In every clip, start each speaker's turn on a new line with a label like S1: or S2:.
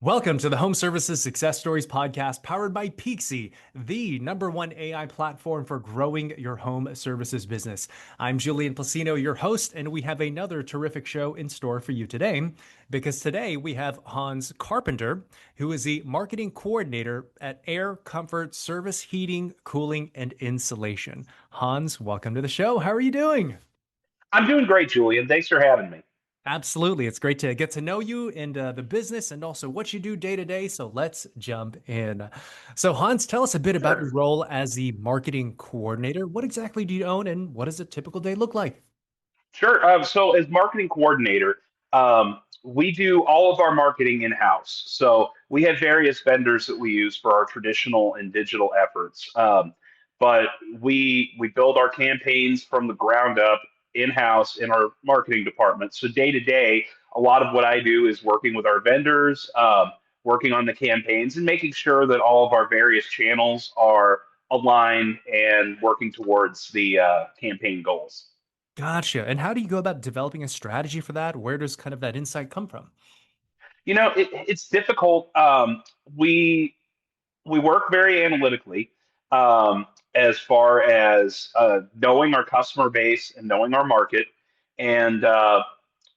S1: Welcome to the Home Services Success Stories podcast powered by Peakzi, the #1 AI platform for growing your home services business. I'm Julian Placino, your host, and we have another terrific show in store for you today because today we have Hans Carpenter, who is the marketing coordinator at Air Comfort Service Heating, Cooling, and Insulation. Hans, welcome to the show. How are you doing?
S2: I'm doing great, Julian. Thanks for having me.
S1: Absolutely. It's great to get to know you and the business and also what you do day to day. So let's jump in. So, Hans, tell us a bit about your
S2: Sure.
S1: role as the marketing coordinator. What exactly do you own and what does a typical day look like?
S2: Sure. So, as marketing coordinator, we do all of our marketing in-house. So, we have various vendors that we use for our traditional and digital efforts. But we build our campaigns from the ground up in-house in our marketing department. So, day to day, a lot of what I do is working with our vendors, working on the campaigns, and making sure that all of our various channels are aligned and working towards the campaign goals.
S1: Gotcha. And how do you go about developing a strategy for that? Where does kind of that insight come from?
S2: It's difficult. We we work very analytically as far as knowing our customer base and knowing our market, and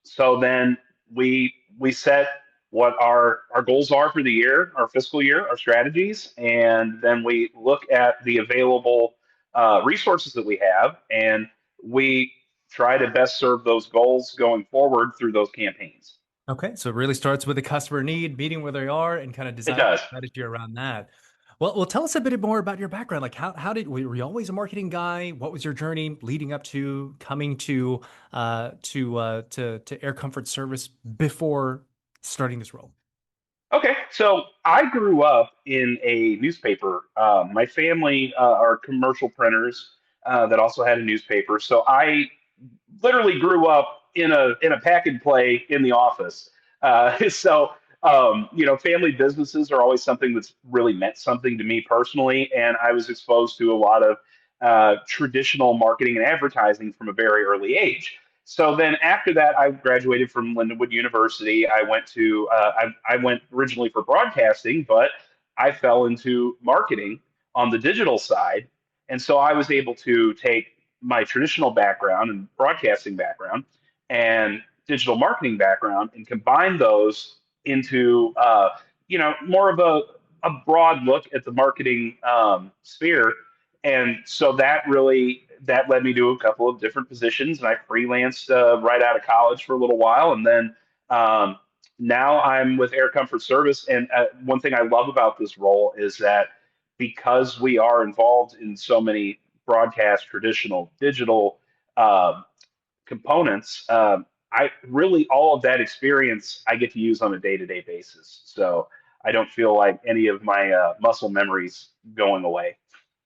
S2: so then we set what our goals are for the year, our fiscal year, our strategies, and then we look at the available resources that we have, and we try to best serve those goals going forward through those campaigns.
S1: Okay, so it really starts with the customer need, meeting where they are, and kind of
S2: It
S1: designing a
S2: does.
S1: strategy around that. Well, tell us a bit more about your background. Like, how did were you always a marketing guy? What was your journey leading up to coming to Air Comfort Service before starting this role?
S2: Okay, so I grew up in a newspaper. My family are commercial printers that also had a newspaper. So I literally grew up in a pack and play in the office. Family businesses are always something that's really meant something to me personally, and I was exposed to a lot of traditional marketing and advertising from a very early age. So then after that, I graduated from Lindenwood University. I went originally for broadcasting, but I fell into marketing on the digital side, and so I was able to take my traditional background and broadcasting background and digital marketing background and combine those into more of a broad look at the marketing sphere. And so that led me to a couple of different positions, and I freelanced right out of college for a little while, and then um, now I'm with Air Comfort Service. And one thing I love about this role is that because we are involved in so many broadcast, traditional, digital uh, components, I really all of that experience I get to use on a day-to-day basis. So I don't feel like any of my muscle memories going away.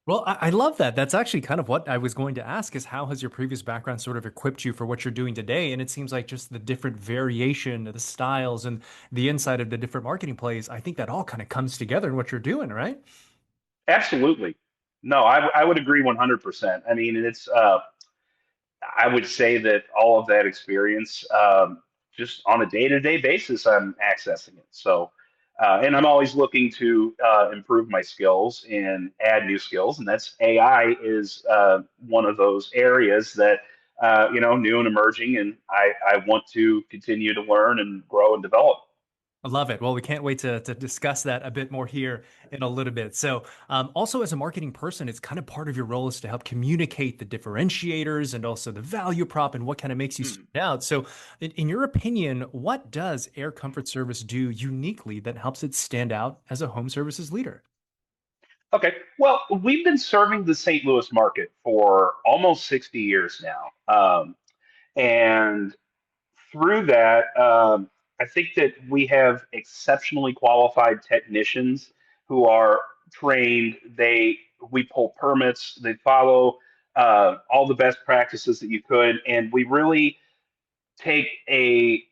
S1: Well, I love that. That's actually kind of what I was going to ask is how has your previous background sort of equipped you for what you're doing today? And it seems like just the different variation of the styles and the insight of the different marketing plays, I think that all kind of comes together in what you're doing, right?
S2: Absolutely. No, I would agree 100%. I mean, I would say that all of that experience, just on a day-to-day basis, I'm accessing it. So, and I'm always looking to improve my skills and add new skills, and that's AI is one of those areas that new and emerging, and I want to continue to learn and grow and develop.
S1: I love it. Well, we can't wait to discuss that a bit more here in a little bit. So, also as a marketing person, it's kind of part of your role is to help communicate the differentiators and also the value prop and what kind of makes you stand
S2: Hmm.
S1: out. So, in your opinion, what does Air Comfort Service do uniquely that helps it stand out as a home services leader?
S2: Okay. Well, we've been serving the St. Louis market for almost 60 years now. And through that, I think that we have exceptionally qualified technicians who are trained. We pull permits, they follow all the best practices that you could, and take a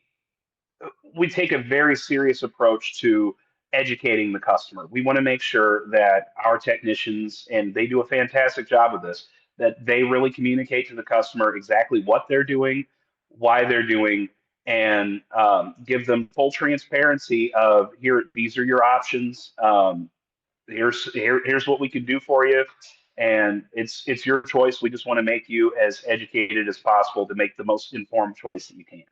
S2: we take a very serious approach to educating the customer. We want to make sure that our technicians, and they do a fantastic job of this, that they really communicate to the customer exactly what they're doing, why they're doing, and give them full transparency of here, these are your options. Here's what we can do for you, and it's your choice. We just want to make you as educated as possible to make the most informed choice that you can.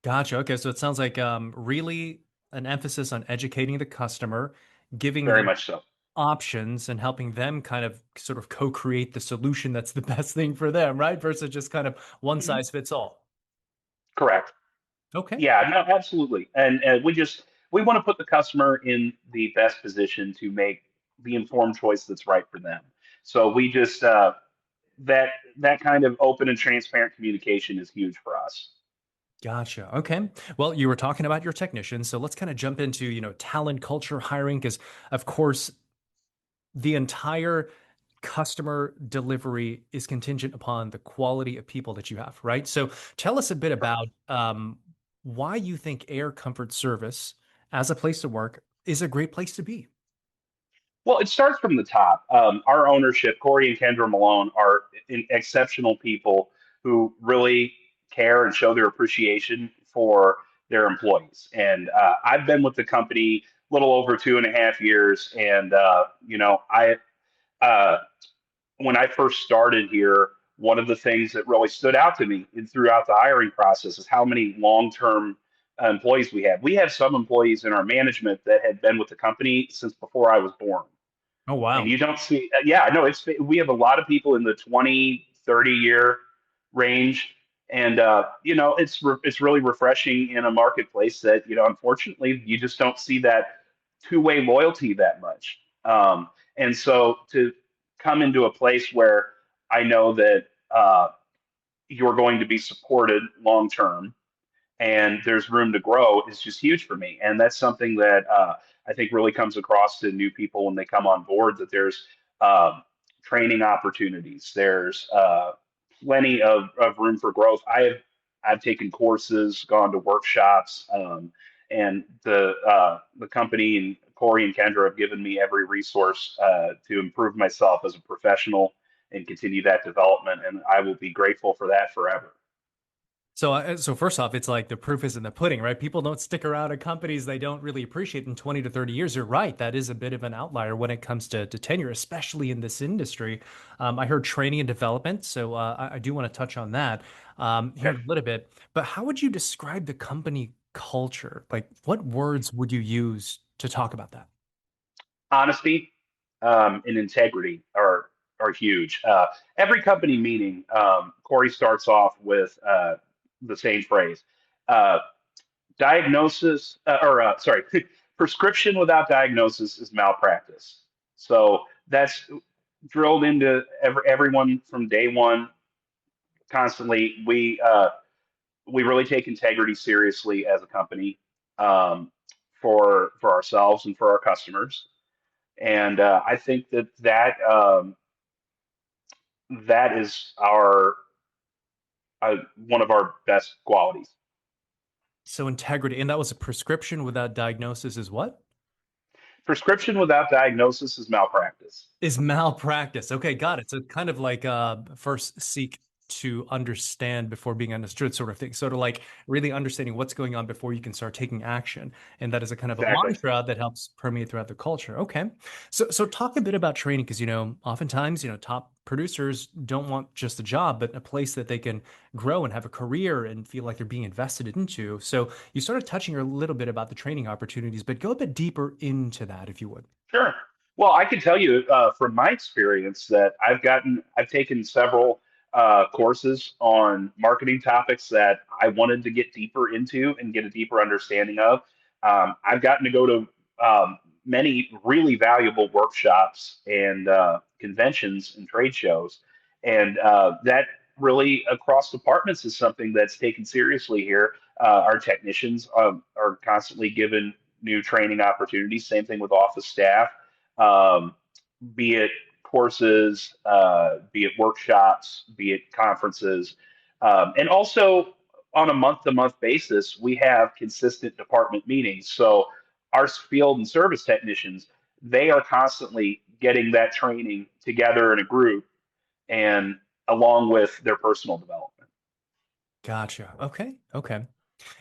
S1: Gotcha. Okay, so it sounds like really an emphasis on educating the customer, giving
S2: Very
S1: them
S2: much so.
S1: options and helping them kind of sort of co-create the solution that's the best thing for them, right? Versus just kind of one
S2: Mhm.
S1: size fits all.
S2: Correct.
S1: Okay.
S2: Yeah, no, absolutely. And we want to put the customer in the best position to make the informed choice that's right for them. So we just that that kind of open and transparent communication is huge for us.
S1: Gotcha. Okay. Well, you were talking about your technicians, so let's kind of jump into, talent culture hiring, because of course, the entire customer delivery is contingent upon the quality of people that you have, right? So tell us a bit about why you think Air Comfort Service as a place to work is a great place to be.
S2: Well, it starts from the top. Our ownership, Corey and Kendra Malone, are exceptional people who really care and show their appreciation for their employees. And I've been with the company a little over 2.5 years, and I uh, when I first started here, one of the things that really stood out to me throughout the hiring process is how many long-term employees we have. We have some employees in our management that had been with the company since before I was born.
S1: Oh,
S2: And
S1: wow.
S2: you don't see, yeah, no, we have a lot of people in the 20, 30 year range. And, it's really refreshing in a marketplace that, unfortunately, you just don't see that two-way loyalty that much. And so to come into a place where I know that you're going to be supported long term and there's room to grow is just huge for me. And that's something that I think really comes across to new people when they come on board, that there's training opportunities. There's plenty of room for growth. I've taken courses, gone to workshops, and the company and Corey and Kendra have given me every resource to improve myself as a professional and continue that development. And I will be grateful for that forever.
S1: So first off, it's like the proof is in the pudding, right? People don't stick around at companies they don't really appreciate in 20 to 30 years. You're right. That is a bit of an outlier when it comes to tenure, especially in this industry. I heard training and development, so I do want to touch on that here
S2: Okay.
S1: in a little bit. But how would you describe the company culture? Like, what words would you use to talk about that?
S2: Honesty and integrity are huge. Every company meeting, Corey starts off with the same phrase: uh, diagnosis, or sorry, prescription without diagnosis is malpractice. So that's drilled into everyone from day one. Constantly, we really take integrity seriously as a company, um, for ourselves and for our customers. And I think that is our one of our best qualities.
S1: So integrity, and that was a prescription without diagnosis is what?
S2: Prescription without diagnosis is malpractice.
S1: Is malpractice. Okay, got it. So kind of like first seek to understand before being understood sort of thing. Sort of like really understanding what's going on before you can start taking action. And that is a kind of a
S2: Exactly.
S1: mantra that helps permeate throughout the culture. Okay. So talk a bit about training because oftentimes, top producers don't want just a job, but a place that they can grow and have a career and feel like they're being invested into. So you started touching a little bit about the training opportunities, but go a bit deeper into that if you would.
S2: Sure. Well, I can tell you from my experience that I've taken several courses on marketing topics that I wanted to get deeper into and get a deeper understanding of. I've gotten to go to many really valuable workshops and conventions and trade shows, and that really across departments is something that's taken seriously here. Our technicians are constantly given new training opportunities. Same thing with office staff, um, be it courses, be it workshops, be it conferences. And also on a month to month basis, we have consistent department meetings. So our field and service technicians, they are constantly getting that training together in a group and along with their personal development.
S1: Gotcha. Okay. Okay.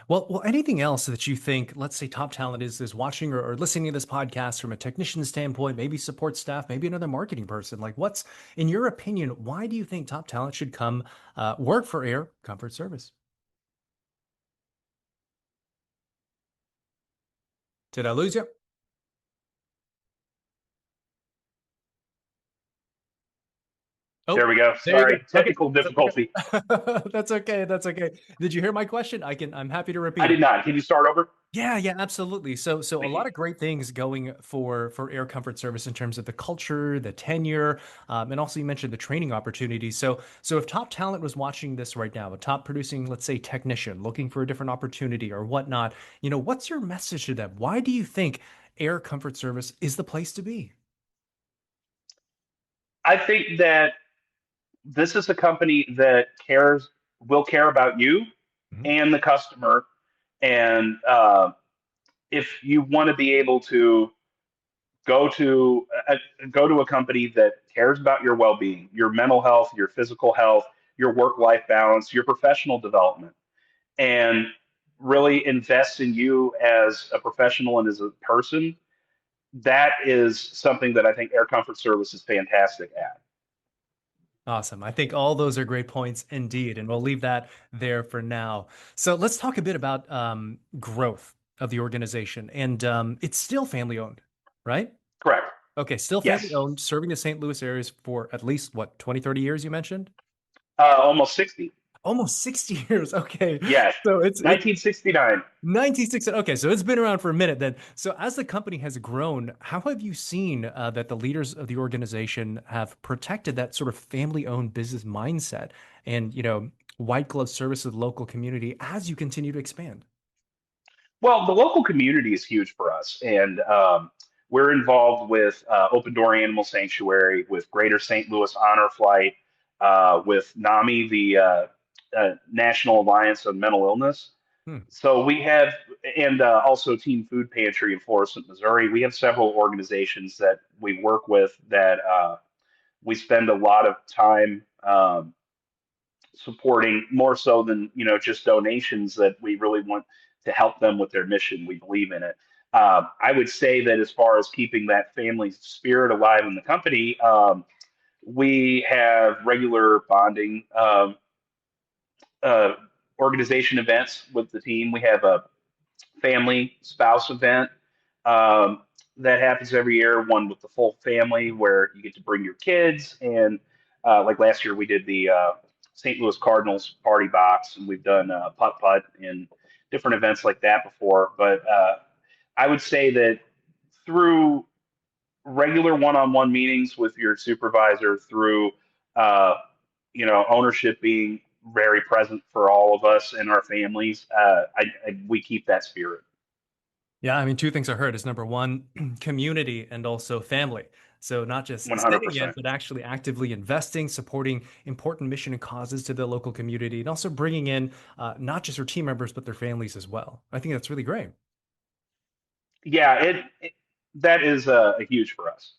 S1: Well, anything else that you think, let's say top talent is watching or listening to this podcast from a technician standpoint, maybe support staff, maybe another marketing person, like what's, in your opinion, why do you think top talent should come work for Air Comfort Service? Did I lose you?
S2: There
S1: Oh,
S2: we go.
S1: there you go.
S2: Sorry,
S1: Okay.
S2: technical
S1: That's okay.
S2: difficulty.
S1: That's okay. That's okay. Did you hear my question? I'm happy to
S2: I
S1: repeat it.
S2: did not. Can you start over?
S1: Yeah, yeah, absolutely. So a
S2: Thank you.
S1: lot of great things going for Air Comfort Service in terms of the culture, the tenure, and also you mentioned the training opportunities. So if top talent was watching this right now, a top producing, let's say, technician looking for a different opportunity or whatnot, what's your message to them? Why do you think Air Comfort Service is the place to be?
S2: I think that this is a company that will care about you
S1: Mhm.
S2: and the customer. And if you want to be able to go to go to a company that cares about your well-being, your mental health, your physical health, your work-life balance, your professional development, and really invest in you as a professional and as a person, that is something that I think Air Comfort Service is fantastic at.
S1: Awesome. I think all those are great points indeed, and we'll leave that there for now. So let's talk a bit about growth of the organization. And it's still family owned, right?
S2: Correct.
S1: Okay, still family
S2: Yes.
S1: owned, serving the St. Louis areas for at least what, 20, 30 years you mentioned?
S2: Almost 60.
S1: Almost 60 years. Okay.
S2: Yes.
S1: So it's
S2: 1969.
S1: 96. Okay, so it's been around for a minute then. So as the company has grown, how have you seen that the leaders of the organization have protected that sort of family-owned business mindset and, white glove service to the local community as you continue to expand?
S2: Well, the local community is huge for us, and we're involved with Open Door Animal Sanctuary, with Greater St. Louis Honor Flight, with NAMI, the National Alliance on Mental Illness.
S1: Hmm.
S2: So we have, and also Team Food Pantry in Florissant, Missouri. We have several organizations that we work with that we spend a lot of time supporting more so than just donations, that we really want to help them with their mission. We believe in it. I would say that as far as keeping that family spirit alive in the company, we have regular bonding uh, organization events with the team. We have a family spouse event that happens every year, one with the full family where you get to bring your kids. And like last year, we did the St. Louis Cardinals party box, and we've done putt putt and different events like that before. But I would say that through regular one-on-one meetings with your supervisor, through uh, ownership being very present for all of us and our families, we keep that spirit.
S1: Yeah, I mean, two things I heard is number one, community and also family. So not just saying it,
S2: 100%.
S1: but actually actively investing, supporting important mission and causes to the local community, and also bringing in not just their team members, but their families as well. I think that's really great.
S2: Yeah, that is a huge for us.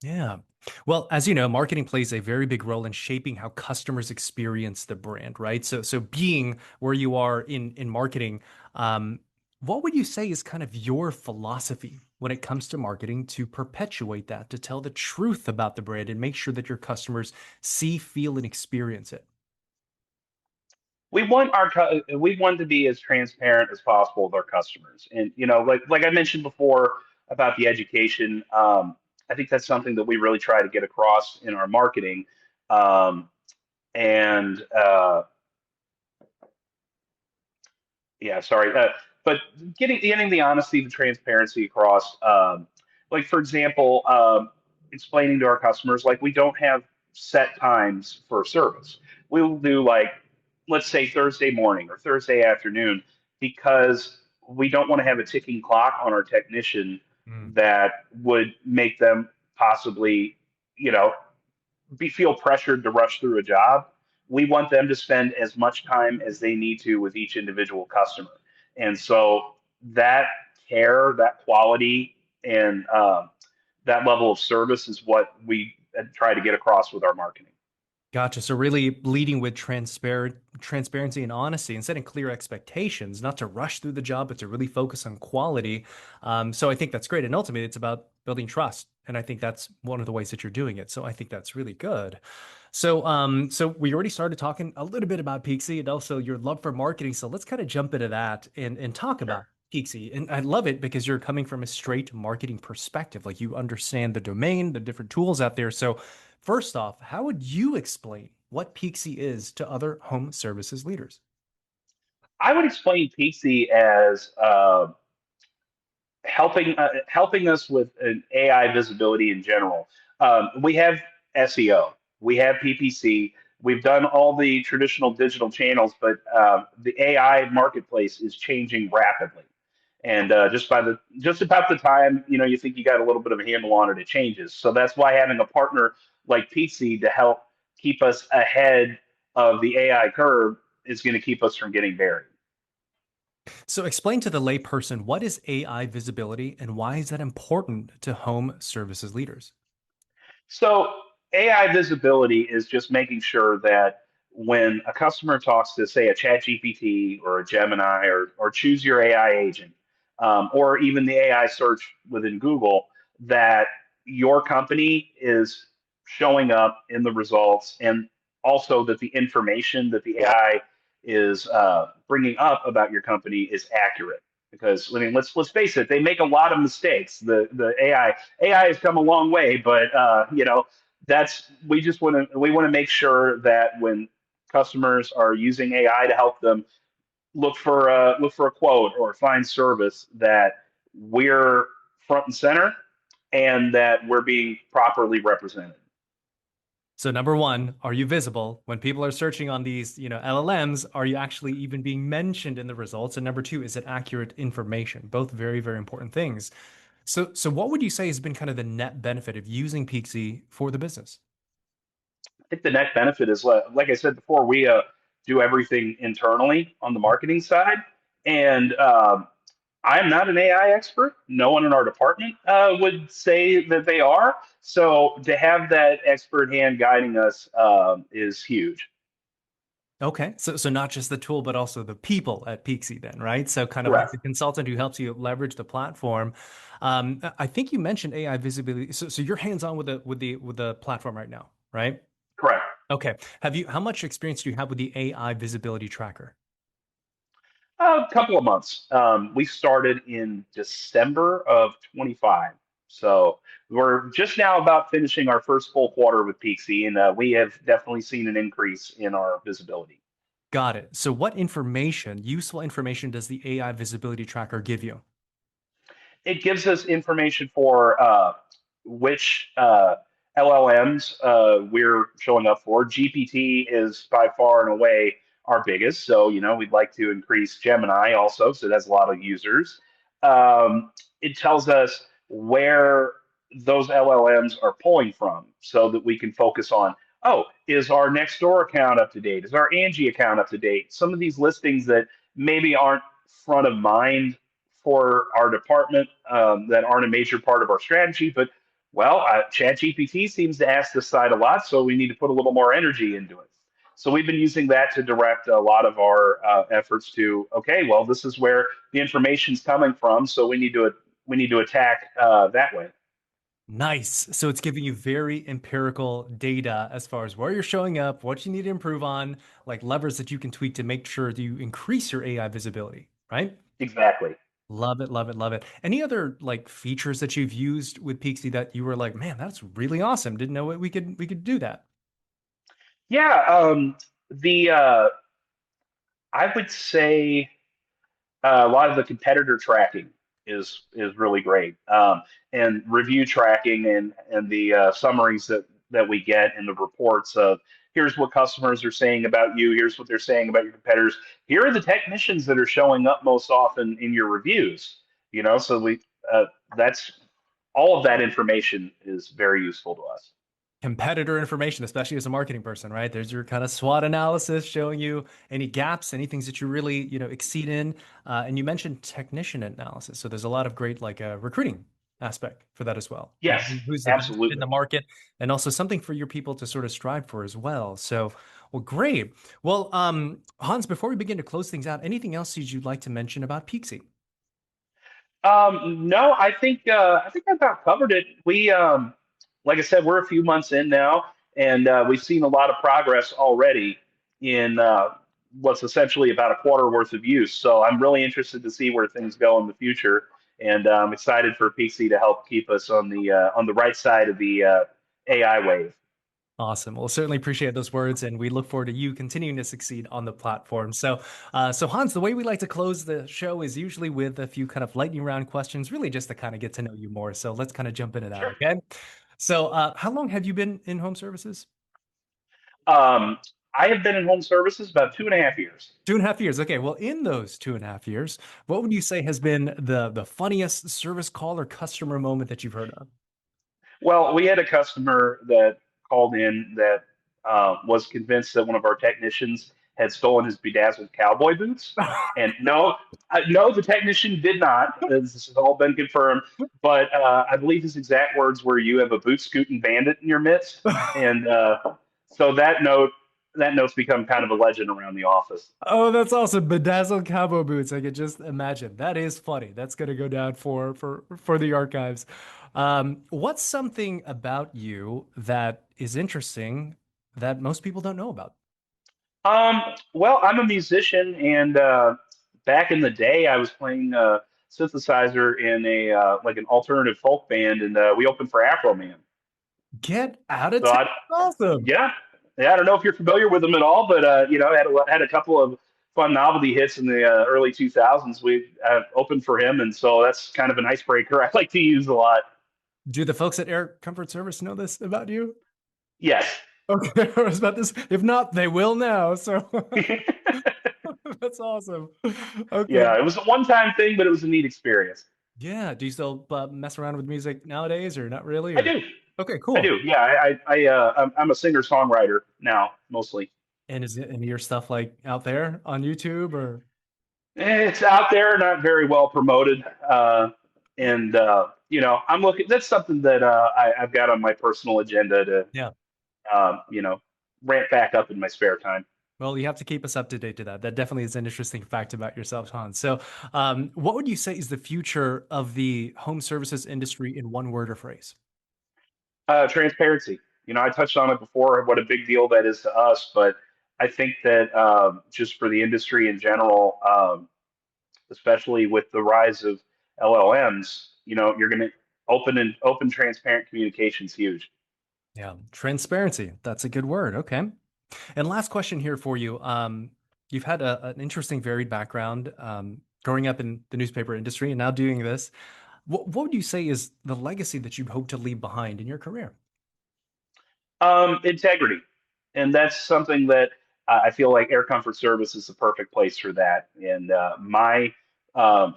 S1: Yeah. Well, as you know, marketing plays a very big role in shaping how customers experience the brand, right? So being where you are in marketing, um, what would you say is kind of your philosophy when it comes to marketing to perpetuate that, to tell the truth about the brand and make sure that your customers see, feel, and experience it?
S2: We want to be as transparent as possible with our customers, and like I mentioned before about the education. I think that's something that we really try to get across in our marketing. Um, and Yeah, sorry. But getting the honesty, the transparency across, like for example, explaining to our customers, like we don't have set times for service. We will do like, let's say Thursday morning or Thursday afternoon, because we don't want to have a ticking clock on our technician
S1: Mm.
S2: that would make them possibly, you know, feel pressured to rush through a job. We want them to spend as much time as they need to with each individual customer. And so that care, that quality, and that level of service is what we try to get across with our marketing.
S1: Gotcha. So really leading with transparency and honesty and setting clear expectations, not to rush through the job, but to really focus on quality. So I think that's great. And ultimately, it's about building trust. And I think that's one of the ways that you're doing it. So I think that's really good. So we already started talking a little bit about Peakzi and also your love for marketing. So let's kind of jump into that and talk about
S2: Sure.
S1: Peakzi. And I love it because you're coming from a straight marketing perspective. Like you understand the domain, the different tools out there. So first off, how would you explain what Peakzi is to other home services leaders?
S2: I would explain Peakzi as helping us with an AI visibility in general. We have SEO, we have PPC, we've done all the traditional digital channels, but the AI marketplace is changing rapidly. And just about the time you think you got a little bit of a handle on it, it changes. So that's why having a partner like Peakzi to help keep us ahead of the AI curve is going to keep us from getting buried.
S1: So explain to the layperson what is AI visibility and why is that important to home services leaders?
S2: So AI visibility is just making sure that when a customer talks to, say, a Chat GPT or a Gemini or choose your AI agent, or even the AI search within Google, that your company is showing up in the results, and also that the information that the AI is bringing up about your company is accurate. Because I mean, let's face it, they make a lot of mistakes. The AI has come a long way, but that's we want to make sure that when customers are using AI to help them look for a quote or find service, that we're front and center and that we're being properly represented.
S1: So number one, are you visible when people are searching on these, LLMs? Are you actually even being mentioned in the results? And number two, is it accurate information? Both very, very important things. So what would you say has been kind of the net benefit of using Peaksy for the business?
S2: I think the net benefit is like I said before, we do everything internally on the marketing side, and I'm not an AI expert. No one in our department would say that they are. So to have that expert hand guiding us is huge.
S1: Okay, so not just the tool, but also the people at Peaksy then, right? So kind of like
S2: Correct.
S1: the consultant who helps you leverage the platform. I think you mentioned AI visibility. So you're hands-on with the platform right now, right?
S2: Correct.
S1: Okay. How much experience do you have with the AI visibility tracker?
S2: A couple of months. We started in December of 25. So we're just now about finishing our first full quarter with Peaksy, and we have definitely seen an increase in our visibility.
S1: Got it. So what information, useful information, does the AI visibility tracker give you?
S2: It gives us information for which LLMs we're showing up for. GPT is by far and away our biggest. So, we'd like to increase Gemini also. So that's a lot of users. It tells us where those LLMs are pulling from so that we can focus on, oh, is our Nextdoor account up to date? Is our Angie account up to date? Some of these listings that maybe aren't front of mind for our department, that aren't a major part of our strategy. But ChatGPT seems to ask this side a lot, so we need to put a little more energy into it. So we've been using that to direct a lot of our efforts to, okay, well, this is where the information's coming from, so we need to attack that way.
S1: Nice. So it's giving you very empirical data as far as where you're showing up, what you need to improve on, like levers that you can tweak to make sure that you increase your AI visibility, right?
S2: Exactly.
S1: Love it, love it, love it. Any other like features that you've used with Peaksy that you were like, man, that's really awesome. Didn't know we could do that.
S2: Yeah. The I would say a lot of the competitor tracking is really great, and review tracking and the summaries that we get and the reports of here's what customers are saying about you, here's what they're saying about your competitors, here are the technicians that are showing up most often in your reviews. So we that's all of that information is very useful to us.
S1: Competitor information, especially as a marketing person, right? There's your kind of SWOT analysis showing you any gaps, any things that you really, exceed in. And you mentioned technician analysis. So there's a lot of great like recruiting aspect for that as well.
S2: Yes,
S1: Who's the best in the
S2: absolutely.
S1: market, and also something for your people to sort of strive for as well. So, well, great. Well, Hans, before we begin to close things out, anything else you'd like to mention about Peakzi?
S2: No, I think I about covered it. Like I said, we're a few months in now, and we've seen a lot of progress already in what's essentially about a quarter worth of use. So I'm really interested to see where things go in the future, and I'm excited for PC to help keep us on the right side of the AI wave.
S1: Awesome. Well, certainly appreciate those words, and we look forward to you continuing to succeed on the platform. So Hans, the way we like to close the show is usually with a few kind of lightning round questions, really just to kind of get to know you more. So let's kind of jump into that,
S2: Sure.
S1: okay? So, how long have you been in home services?
S2: Um, I have been in home services about 2.5 years.
S1: 2.5 years. Okay. Well, in those 2.5 years, what would you say has been the funniest service call or customer moment that you've heard of?
S2: Well, we had a customer that called in that was convinced that one of our technicians had stolen his bedazzled cowboy boots. And no, no, the technician did not. This has all been confirmed. But I believe his exact words were, "You have a boot scooting bandit in your midst." And so that note's become kind of a legend around the office.
S1: Oh, that's awesome. Bedazzled cowboy boots. I could just imagine. That is funny. That's gonna go down for the archives. What's something about you that is interesting that most people don't know about?
S2: Um, well, I'm a musician, and back in the day, I was playing synthesizer in a like an alternative folk band, and we opened for Afro Man.
S1: Get out of
S2: So
S1: town.
S2: I,
S1: Awesome.
S2: yeah, yeah, I don't know if you're familiar with them at all, but had a couple of fun novelty hits in the early 2000s. We opened for him, and so that's kind of an icebreaker I like to use a lot.
S1: Do the folks at Air Comfort Service know this about you?
S2: Yes.
S1: Okay, I was about this. If not, they will now. So that's awesome. Okay.
S2: Yeah, it was a one-time thing, but it was a neat experience.
S1: Yeah. Do you still mess around with music nowadays, or not really?
S2: I
S1: Or
S2: do.
S1: okay,
S2: I
S1: cool.
S2: do. Yeah, I'm a singer-songwriter now, mostly.
S1: And is it any of your stuff like out there on YouTube or?
S2: It's out there, not very well promoted, and I'm looking. That's something that I've got on my personal agenda to,
S1: Yeah.
S2: um, you know, ramp back up in my spare time.
S1: Well, you have to keep us up to date to that. That definitely is an interesting fact about yourself, Hans. So, what would you say is the future of the home services industry in one word or phrase?
S2: Transparency. I touched on it before, what a big deal that is to us, but I think that just for the industry in general, especially with the rise of LLMs, you're going to open, transparent communication is huge.
S1: Yeah, transparency. That's a good word. Okay. And last question here for you. You've had an interesting, varied background, growing up in the newspaper industry and now doing this. What would you say is the legacy that you hope to leave behind in your career?
S2: Integrity, and that's something that I feel like Air Comfort Service is the perfect place for that. And my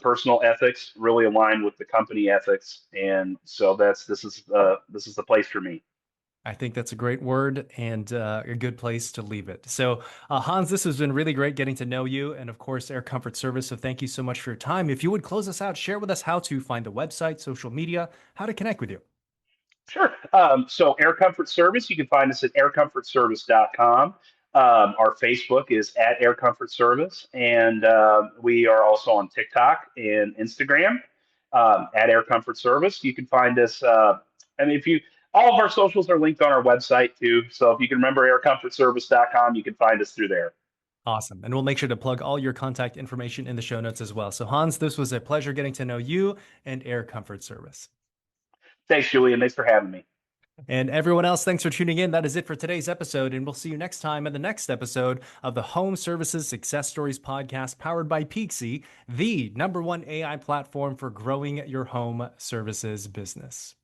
S2: personal ethics really align with the company ethics, and so this is the place for me.
S1: I think that's a great word and a good place to leave it. So, Hans, this has been really great getting to know you and, of course, Air Comfort Service. So, thank you so much for your time. If you would close us out, share with us how to find the website, social media, how to connect with you.
S2: Sure. So Air Comfort Service, you can find us at aircomfortservice.com. Our Facebook is at Air Comfort Service, and we are also on TikTok and Instagram at Air Comfort Service. You can find us. If you all of our socials are linked on our website too. So if you can remember aircomfortservice.com, you can find us through there.
S1: Awesome. And we'll make sure to plug all your contact information in the show notes as well. So, Hans, this was a pleasure getting to know you and Air Comfort Service.
S2: Thanks, Julian. Thanks for having me.
S1: And everyone else, thanks for tuning in. That is it for today's episode. And we'll see you next time in the next episode of the Home Services Success Stories podcast powered by Peakzi, the #1 AI platform for growing your home services business.